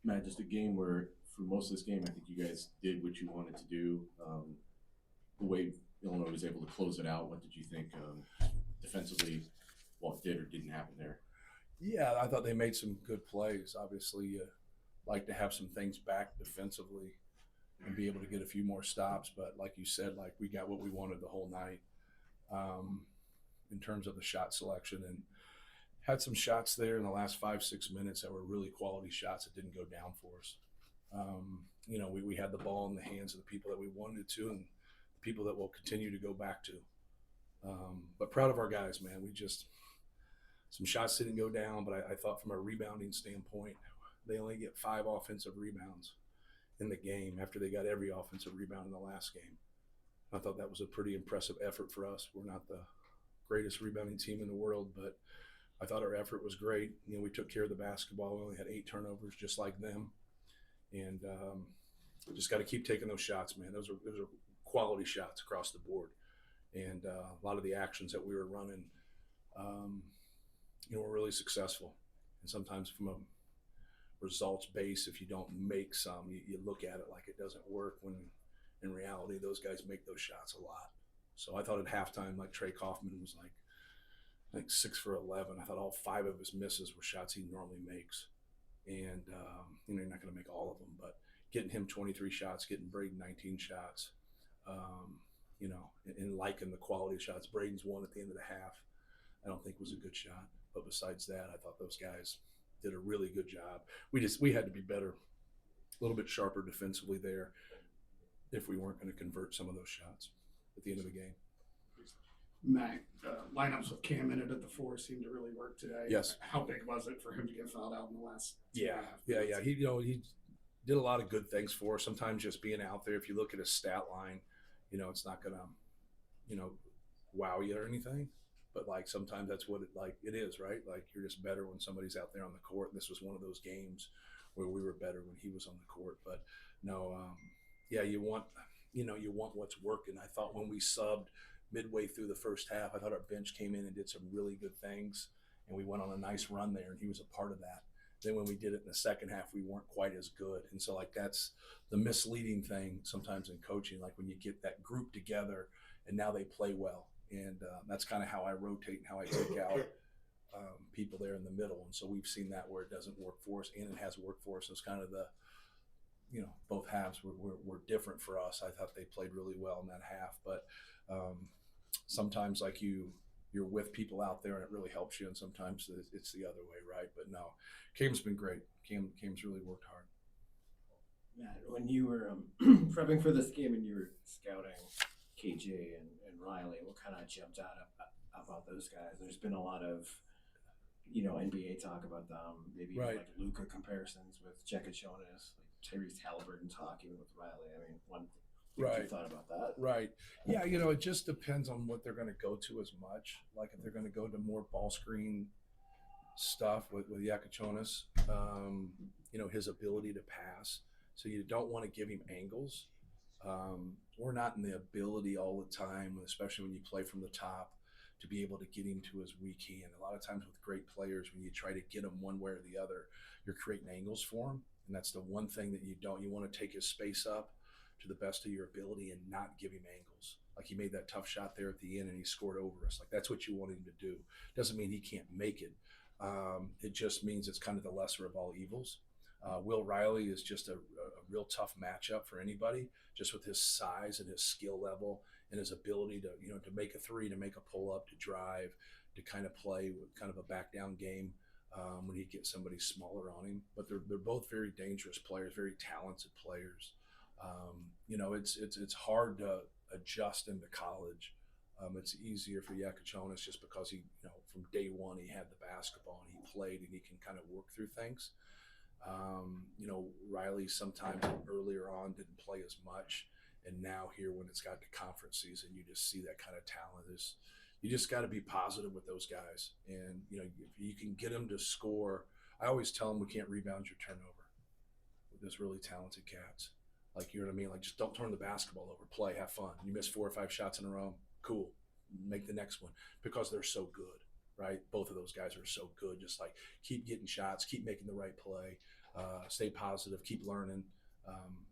Matt, just a game where for most of this game, I think you guys did what you wanted to do. The way Illinois was able to close it out, what did you think defensively? What did or didn't happen there? Yeah, I thought they made some good plays. Obviously, you like to have some things back defensively and be able to get a few more stops. But like you said, like we got what we wanted the whole night um, in terms of the shot selection, and had some shots there in the last 5-6 minutes that were really quality shots that didn't go down for us. We had the ball in the hands of the people that we wanted to, and the people that we'll continue to go back to. But proud of our guys, man. We just some shots didn't go down, but I thought from a rebounding standpoint, they only get 5 offensive rebounds in the game after they got every offensive rebound in the last game. I thought that was a pretty impressive effort for us. We're not the greatest rebounding team in the world, but I thought our effort was great. We took care of the basketball. We only had 8 turnovers, just like them, and just got to keep taking those shots, man. Those are quality shots across the board, and a lot of the actions that we were running, were really successful. And sometimes from a results base, if you don't make some, you look at it like it doesn't work, when in reality those guys make those shots a lot. So I thought at halftime, like Trey Kaufman was like, I think 6 for 11. I thought all 5 of his misses were shots he normally makes, and you're not going to make all of them, but getting him 23 shots, getting Braden 19 shots, and liking the quality of shots. Braden's one at the end of the half, I don't think was a good shot, but besides that, I thought those guys did a really good job. We had to be better, a little bit sharper defensively there, if we weren't going to convert some of those shots at the end of the game. Matt, lineups with Cam in it at the 4 seemed to really work today. Yes. How big was it for him to get fouled out in the last? Yeah. He did a lot of good things for us. Sometimes just being out there, if you look at his stat line, it's not gonna, wow you or anything. But like sometimes that's what it is, right? Like you're just better when somebody's out there on the court. And this was one of those games where we were better when he was on the court. But no, you want what's working. I thought when we subbed midway through the first half, I thought our bench came in and did some really good things, and we went on a nice run there, and he was a part of that. Then when we did it in the second half, we weren't quite as good. And so like that's the misleading thing sometimes in coaching, like when you get that group together and now they play well. And that's kind of how I rotate and how I take out people there in the middle. And so we've seen that where it doesn't work for us and it has worked for us. So it's kind of the, both halves were different for us. I thought they played really well in that half, but sometimes like you're with people out there and it really helps you, and sometimes it's the other way, right? But no, Cam's been great. Cam's really worked hard. Matt, when you were prepping for this game and you were scouting KJ and Riley, what kind of jumped out about those guys? There's been a lot of NBA talk about them, maybe right. Like Luka comparisons with Jekachonis, like Tyrese Halliburton talking with Riley. I mean, what you thought about that? Right. Yeah, it just depends on what they're going to go to as much. Like if they're going to go to more ball screen stuff with Jekachonis, his ability to pass. So you don't want to give him angles. We're not in the ability all the time, especially when you play from the top, to be able to get him to as we can. A lot of times with great players, when you try to get them one way or the other, you're creating angles for him. And that's the one thing that you don't. You want to take his space up to the best of your ability and not give him angles. Like he made that tough shot there at the end and he scored over us. Like that's what you want him to do. Doesn't mean he can't make it. It just means it's kind of the lesser of all evils. Will Riley is just a real tough matchup for anybody, just with his size and his skill level and his ability to, to make a three, to make a pull up, to drive, to kind of play with kind of a back down game when he gets somebody smaller on him. But they're both very dangerous players, very talented players. It's hard to adjust into college. It's easier for Jekachonis just because he, from day one he had the basketball and he played and he can kind of work through things. Riley sometimes earlier on didn't play as much, and now here when it's got to conference season, you just see that kind of talent. You just got to be positive with those guys, and if you can get them to score. I always tell them we can't rebound your turnover with this really talented cats. Like, you know what I mean? Like, just don't turn the basketball over. Play, have fun. You miss 4 or 5 shots in a row, cool. Make the next one, because they're so good, right? Both of those guys are so good. Just like keep getting shots, keep making the right play. stay positive, keep learning.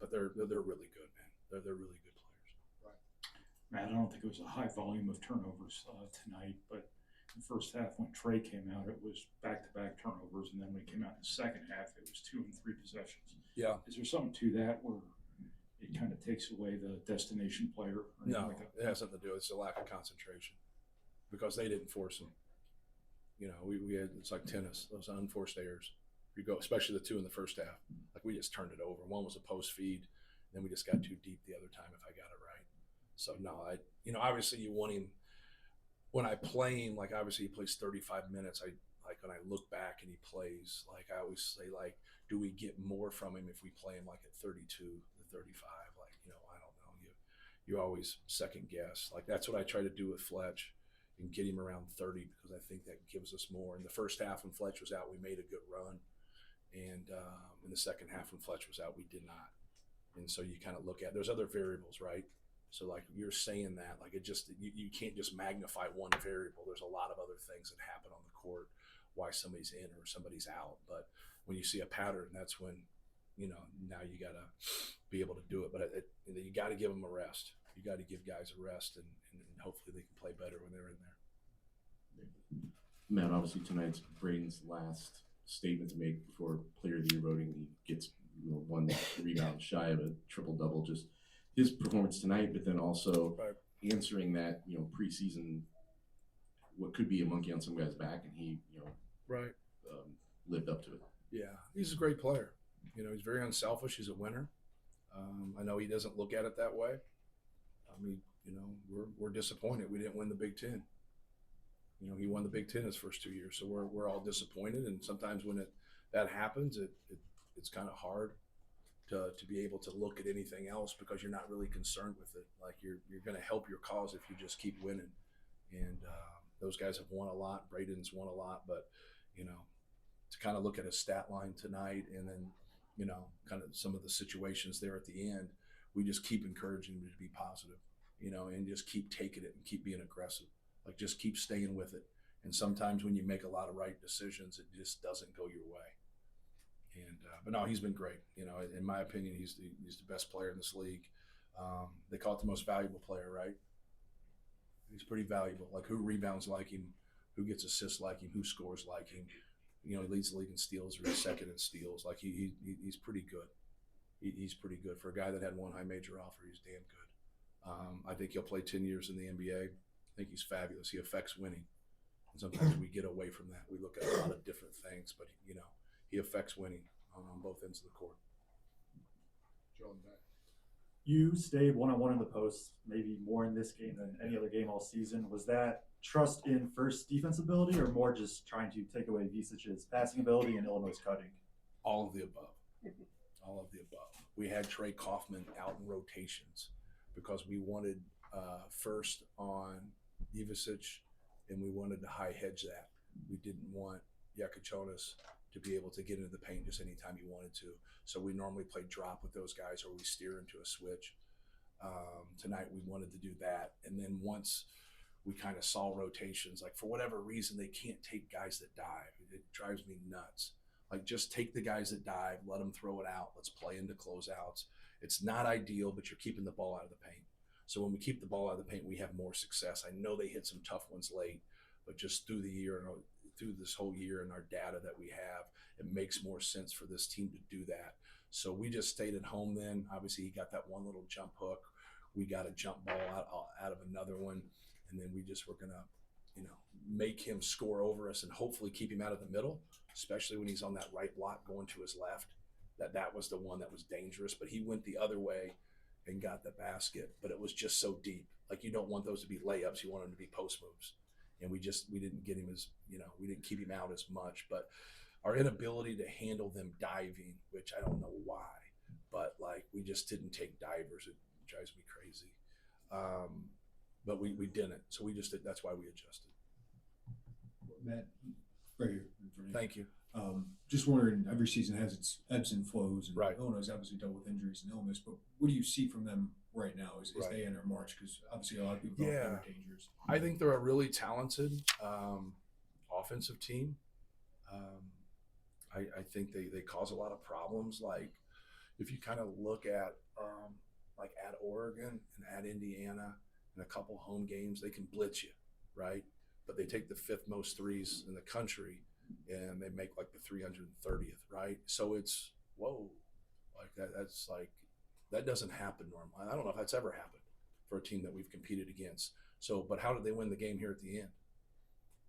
But they're really good, man. They're really good players. Matt, I don't think it was a high volume of turnovers tonight, but the first half when Trey came out, it was back-to-back turnovers, and then when he came out in the second half, it was 2 and 3 possessions. Yeah. Is there something to that where it kind of takes away the destination player? Or anything No, like that? it has nothing to do with it. It's a lack of concentration because they didn't force them. You know, we had, it's like tennis, those unforced errors. You go, especially the 2 in the first half. Like we just turned it over. One was a post feed, then we just got too deep the other time if I got it right. So no, obviously you want him. When I play him, like obviously he plays 35 minutes. I like when I look back and he plays, like I always say, like, do we get more from him if we play him like at 32 to 35? Like, I don't know. You always second guess. Like that's what I try to do with Fletch and get him around 30 because I think that gives us more. In the first half when Fletch was out, we made a good run. And in the second half when Fletch was out, we did not. And so you kind of look at, there's other variables, right? So like you're saying that, like it just, you can't just magnify one variable. There's a lot of other things that happen on the court, why somebody's in or somebody's out. But when you see a pattern, that's when, now you got to be able to do it. But you got to give them a rest. You got to give guys a rest and hopefully they can play better when they're in there. Matt, obviously tonight's Braden's last statement to make before Player of the Year voting. He gets 1 rebound shy of a triple-double. Just his performance tonight, but then also answering that, preseason, what could be a monkey on some guy's back, and he, lived up to it. Yeah, he's a great player. He's very unselfish. He's a winner. I know he doesn't look at it that way. I mean, we're disappointed we didn't win the Big Ten. He won the Big Ten his first 2 years, so we're all disappointed. And sometimes when that happens, it's kind of hard to be able to look at anything else because you're not really concerned with it. Like you're going to help your cause if you just keep winning. And those guys have won a lot. Braden's won a lot, but to kind of look at his stat line tonight and then kind of some of the situations there at the end, we just keep encouraging him to be positive, and just keep taking it and keep being aggressive. Like just keep staying with it. And sometimes when you make a lot of right decisions, it just doesn't go your way. And but no, he's been great. In my opinion, he's the best player in this league. They call it the most valuable player, right? He's pretty valuable. Like who rebounds like him, who gets assists like him, who scores like him. He leads the league in steals, or he's second in steals. Like he's pretty good. He's pretty good for a guy that had 1 high major offer. He's damn good. I think he'll play 10 years in the NBA. I think he's fabulous. He affects winning. And sometimes we get away from that. We look at a lot of different things, but he affects winning on both ends of the court. Joe in the back. You stayed one-on-one in the post, maybe more in this game than any other game all season. Was that trust in first defense ability or more just trying to take away Visic's passing ability and Illinois' cutting? All of the above. All of the above. We had Trey Kaufman out in rotations because we wanted first on Ivisic, and we wanted to high hedge that. We didn't want Yakachonis to be able to get into the paint just anytime he wanted to. So we normally play drop with those guys or we steer into a switch. Tonight we wanted to do that. And then once we kind of saw rotations, like for whatever reason, they can't take guys that dive. It drives me nuts. Like just take the guys that dive, let them throw it out. Let's play into closeouts. It's not ideal, but you're keeping the ball out of the paint. So when we keep the ball out of the paint, we have more success. I know they hit some tough ones late, but just through the year, through this whole year and our data that we have, it makes more sense for this team to do that. So we just stayed at home then. Obviously, he got that one little jump hook. We got a jump ball out of another one. And then we just were going to, make him score over us and hopefully keep him out of the middle, especially when he's on that right block going to his left. That was the one that was dangerous. But he went the other way and got the basket. But it was just so deep. Like you don't want those to be layups. You want them to be post moves. And we didn't get him as, we didn't keep him out as much. But our inability to handle them diving, which I don't know why, but like we just didn't take divers. It drives me crazy. But we didn't. So we just did. That's why we adjusted. Matt, right here. In front of you. Thank you. Just wondering, every season has its ebbs and flows. And Right. Illinois has obviously dealt with injuries and illness, but what do you see from them right now as Right. they enter March? Because obviously a lot of people don't Yeah. know dangers. I think they're a really talented offensive team. I think they cause a lot of problems. Like if you kind of look at like at Oregon and at Indiana in a couple home games, they can blitz you, right? But they take the 5th most threes in the country and they make like the 330th, right? So it's whoa, like that's like that doesn't happen normally. I don't know if that's ever happened for a team that we've competed against. So, but how did they win the game here at the end?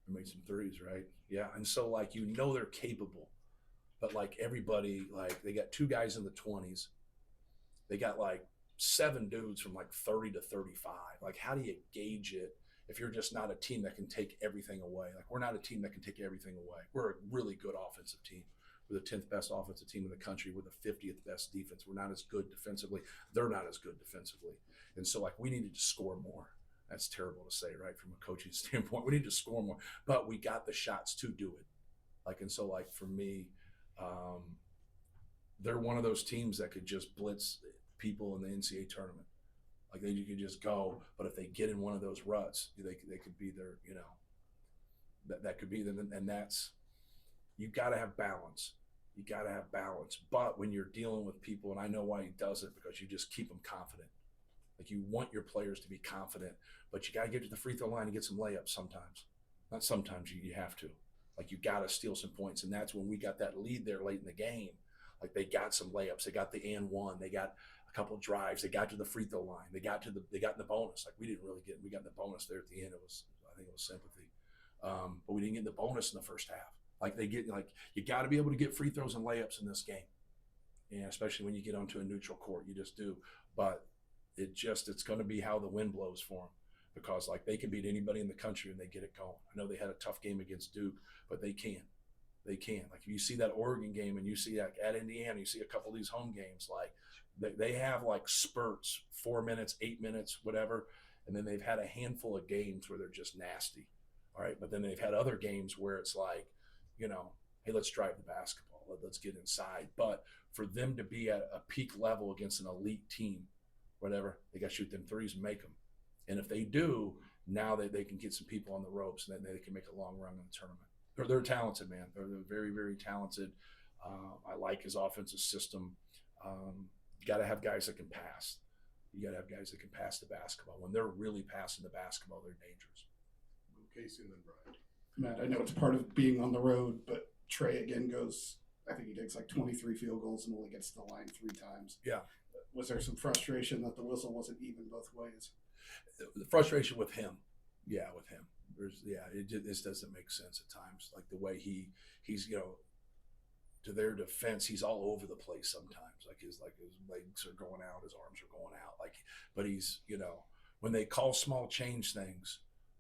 They made some threes, right? Yeah, and so like they're capable, but like everybody, like they got 2 guys in the 20s, they got like 7 dudes from like 30 to 35. Like, how do you gauge it if you're just not a team that can take everything away? Like, we're not a team that can take everything away. We're a really good offensive team. We're the 10th best offensive team in the country. We're the 50th best defense. We're not as good defensively. They're not as good defensively. And so, like, we needed to score more. That's terrible to say, right? From a coaching standpoint, we need to score more, but we got the shots to do it. Like, and so, like, for me, they're one of those teams that could just blitz people in the NCAA tournament. Like you could just go, but if they get in one of those ruts, they could be there. That could be them, and that's you got to have balance. You got to have balance. But when you're dealing with people, and I know why he does it, because you just keep them confident. Like you want your players to be confident, but you got to get to the free throw line and get some layups sometimes. Not sometimes, you have to. Like you got to steal some points, and that's when we got that lead there late in the game. Like they got some layups, they got the and one, they got a couple of drives, they got to the free throw line, they got in the bonus. Like we got in the bonus there at the end. I think it was sympathy, but we didn't get in the bonus in the first half. Like you got to be able to get free throws and layups in this game, and especially when you get onto a neutral court, you just do. But it's going to be how the wind blows for them, because like they can beat anybody in the country and they get it going. I know they had a tough game against Duke, but they can. They can. Like if you see that Oregon game and you see that at Indiana, you see a couple of these home games, like they have like spurts, 4 minutes, 8 minutes, whatever. And then they've had a handful of games where they're just nasty. All right. But then they've had other games where it's like, hey, let's drive the basketball. Let's get inside. But for them to be at a peak level against an elite team, whatever, they got to shoot them threes and make them. And if they do, now they can get some people on the ropes and then they can make a long run in the tournament. They're talented, man. They're very, very talented. I like his offensive system. You got to have guys that can pass. You got to have guys that can pass the basketball. When they're really passing the basketball, they're dangerous. Casey and then Brian. Matt, I know it's part of being on the road, but Trey again goes, I think he takes like 23 field goals and only gets to the line 3 times. Yeah. Was there some frustration that the whistle wasn't even both ways? The frustration with him. Yeah, with him. This doesn't make sense at times. Like the way he's to their defense, he's all over the place sometimes. Like his legs are going out, his arms are going out. But he's when they call small change things,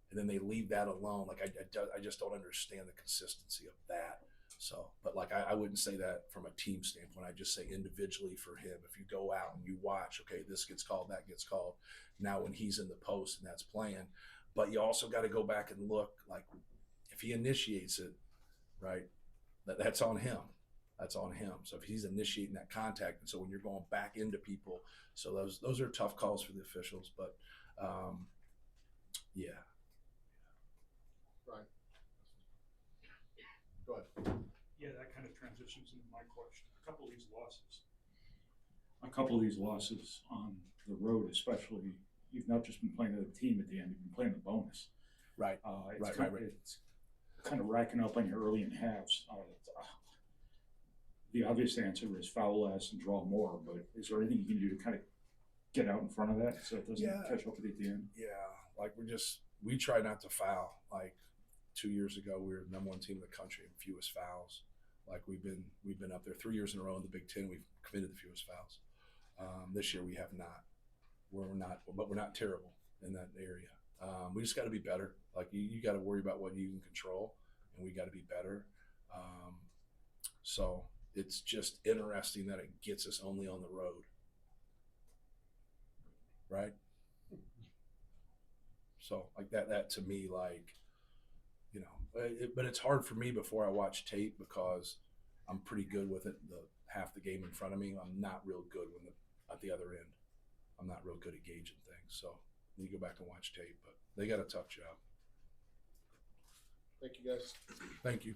and then they leave that alone. Like I just don't understand the consistency of that. So, but like I wouldn't say that from a team standpoint. I just say individually for him. If you go out and you watch, okay, this gets called, that gets called. Now when he's in the post and that's playing. But you also got to go back and look, like if he initiates it, right, that's on him. That's on him. So if he's initiating that contact, and so when you're going back into people, so those are tough calls for the officials. But yeah. Right. Go ahead. Yeah, that kind of transitions into my question. A couple of these losses on the road, especially, you've not just been playing the team at the end, you've been playing the bonus. Right. It's Right. It's kind of racking up on your early and halves. The obvious answer is foul less and draw more, but is there anything you can do to kind of get out in front of that so it doesn't catch up with you at the end? Yeah, like we try not to foul. Like 2 years ago, we were the #1 team in the country in fewest fouls. Like we've been up there 3 years in a row in the Big Ten. We've committed the fewest fouls. This year we have not. We're not terrible in that area. We just got to be better. Like you got to worry about what you can control, and we got to be better. So it's just interesting that it gets us only on the road, right? So like that to me, like, but it's hard for me before I watch tape because I'm pretty good with it. Half the game in front of me, I'm not real good at the other end. I'm not real good at gauging things. So you go back and watch tape, but they got a tough job. Thank you, guys. Thank you.